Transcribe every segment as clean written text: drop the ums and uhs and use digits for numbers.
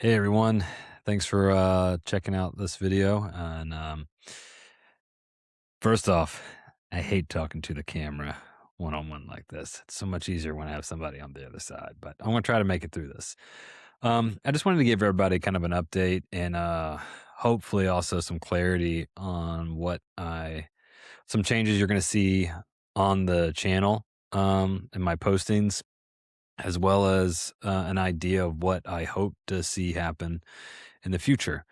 Hey everyone, thanks for checking out this video. And first off, I hate talking to the camera one on one like this. It's so much easier when I have somebody on the other side. But I'm gonna try to make it through this. I just wanted to give everybody kind of an update and hopefully also some clarity on some changes you're gonna see on the channel and my postings, as well as an idea of what I hope to see happen in the future.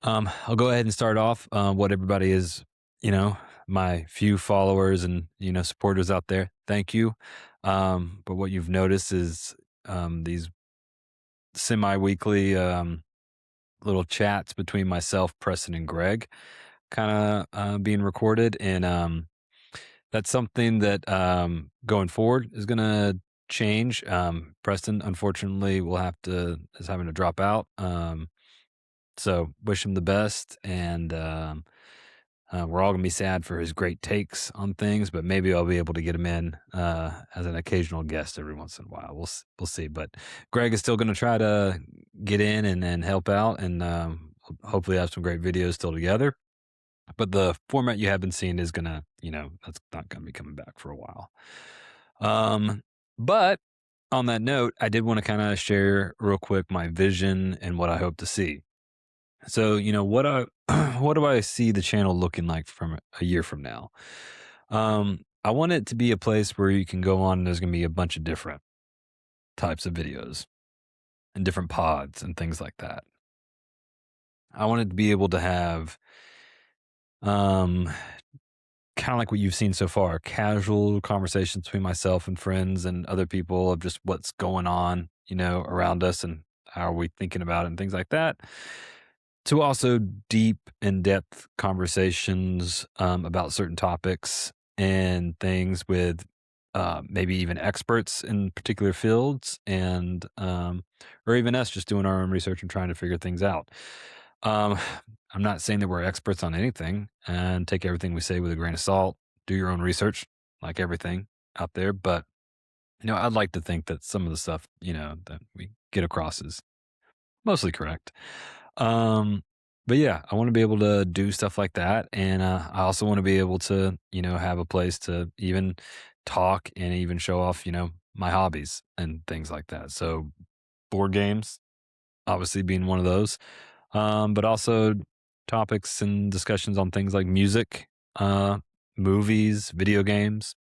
I'll go ahead and start off what everybody is, you know, my few followers and supporters out there. Thank you. But what you've noticed is these semi-weekly little chats between myself, Preston, and Greg, kind of being recorded, and that's something that going forward is going to change. Preston, unfortunately, will have to is having to drop out. So wish him the best, and we're all gonna be sad for his great takes on things. But maybe I'll be able to get him in as an occasional guest every once in a while. We'll see. But Greg is still gonna try to get in and help out, and hopefully have some great videos still together. But the format you have been seeing is gonna, that's not gonna be coming back for a while. But on that note, I did want to kind of share real quick my vision and what I hope to see. So, what I what do I see the channel looking like from a year from now? I want it to be a place where you can go on and there's going to be a bunch of different types of videos and different pods and things like that. I want it to be able to have um kind of like what you've seen so far, casual conversations between myself and friends and other people of just what's going on, around us and how are we thinking about it and things like that, to also deep in-depth conversations about certain topics and things with maybe even experts in particular fields, and or even us just doing our own research and trying to figure things out. um, I'm not saying that we're experts on anything, and take everything we say with a grain of salt. Do your own research, like everything out there. But I'd like to think that some of the stuff that we get across is mostly correct. Um, but yeah, I want to be able to do stuff like that, and I also want to be able to, have a place to even talk and even show off, my hobbies and things like that. So board games, obviously being one of those, but also topics and discussions on things like music, uh, movies, video games,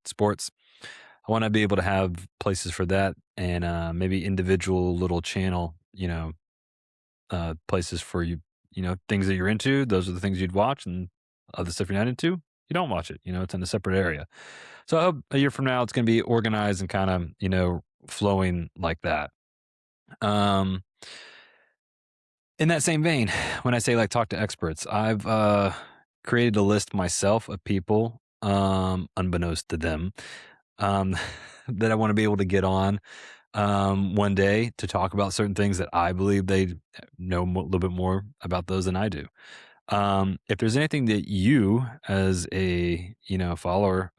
sports. I want to be able to have places for that, and maybe individual little channel, places for you, things that you're into. Those are the things you'd watch, and other stuff you're not into, you don't watch it. It's in a separate area. So I hope a year from now it's going to be organized and kind of, flowing like that. Um, in that same vein, when I say like talk to experts, I've created a list myself of people, unbeknownst to them, um, that I want to be able to get on one day to talk about certain things that I believe they know a little bit more about those than I do. If there's anything that you, as a follower,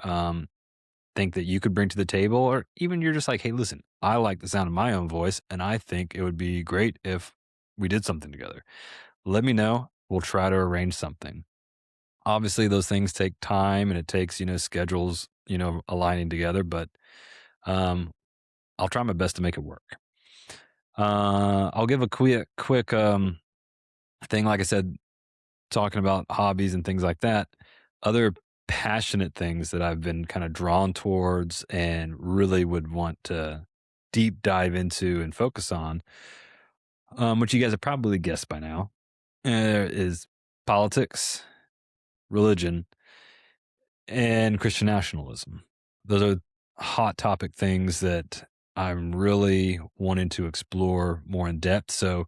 think that you could bring to the table, or even you're just like, hey, listen, I like the sound of my own voice, and I think it would be great if we did something together. Let me know. We'll try to arrange something. Obviously, those things take time, and it takes schedules aligning together, but um, I'll try my best to make it work. I'll give a quick thing. Like I said, talking about hobbies and things like that. Other passionate things that I've been kind of drawn towards and really would want to deep dive into and focus on, which you guys have probably guessed by now, is politics, religion, and Christian nationalism. Those are hot topic things that I'm really wanting to explore more in depth. So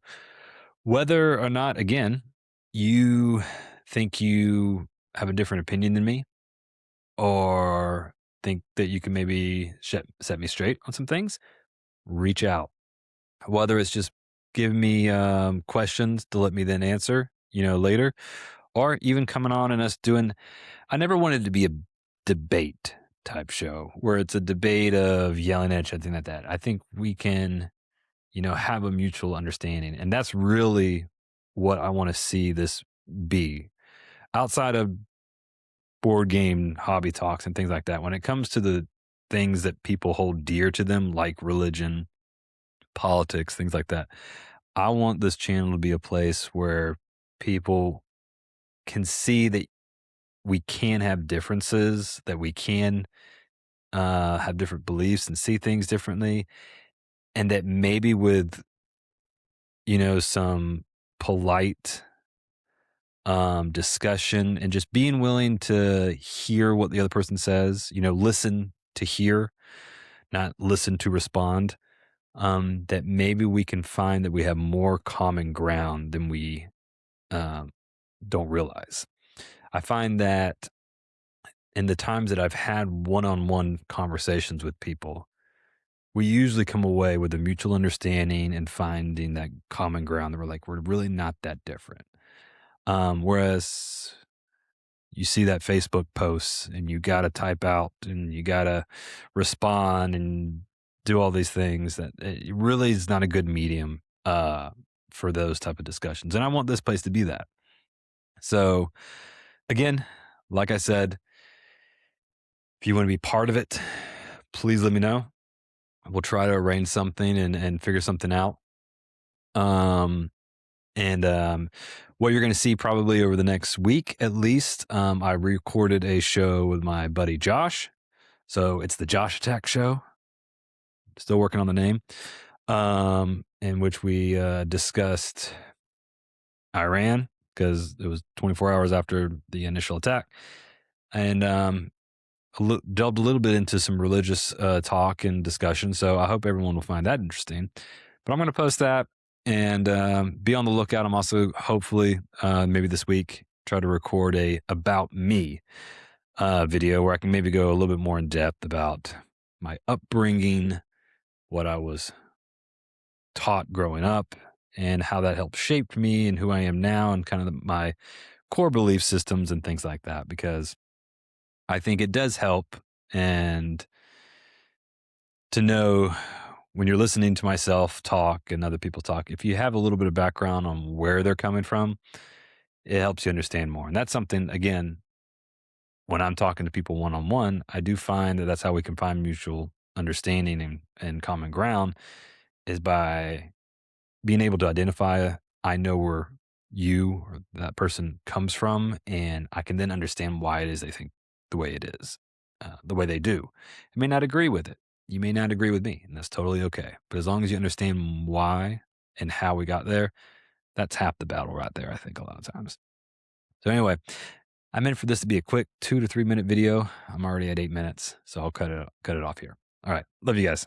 whether or not, again, you think you have a different opinion than me, or think that you can maybe set me straight on some things, reach out. Whether it's just give me questions to let me then answer, later, or even coming on and us doing. I never wanted to be a debate type show where it's a debate of yelling at each other, like that. I think we can. have a mutual understanding. And that's really what I want to see this be outside of board game hobby talks and things like that. When it comes to the things that people hold dear to them, like religion, politics, things like that, I want this channel to be a place where people can see that we can have differences, that we can have different beliefs and see things differently, and that maybe with some polite discussion and just being willing to hear what the other person says, listen to hear, not listen to respond. That maybe we can find that we have more common ground than we um, don't realize. I find that in the times that I've had one on one conversations with people, we usually come away with a mutual understanding and finding that common ground that we're really not that different. Whereas you see that Facebook posts and you got to type out and you got to respond and do all these things that it really is not a good medium for those type of discussions. And I want this place to be that. So again, like I said, if you want to be part of it, please let me know. We'll try to arrange something and figure something out. Um, and what you're going to see probably over the next week at least, I recorded a show with my buddy Josh. So it's the Josh Attack Show. Still working on the name. In which we discussed Iran because it was 24 hours after the initial attack, and delved a little bit into some religious talk and discussion. So I hope everyone will find that interesting. But I'm going to post that and be on the lookout. I'm also hopefully maybe this week try to record a about me video where I can maybe go a little bit more in depth about my upbringing, what I was taught growing up, and how that helped shape me and who I am now, and kind of my core belief systems and things like that. Because I think it does help, and to know when you're listening to myself talk and other people talk, if you have a little bit of background on where they're coming from, it helps you understand more. And that's something, again, when I'm talking to people one on one, I do find that that's how we can find mutual understanding and common ground is by being able to identify, I know where you or that person comes from, and I can then understand why it is they think the way it is, the way they do. I may not agree with it. You may not agree with me, and that's totally okay. But as long as you understand why and how we got there, that's half the battle right there, I think, a lot of times. So, anyway, I meant for this to be a quick 2 to 3 minute video. I'm already at 8 minutes, so I'll cut it off here. All right. Love you guys.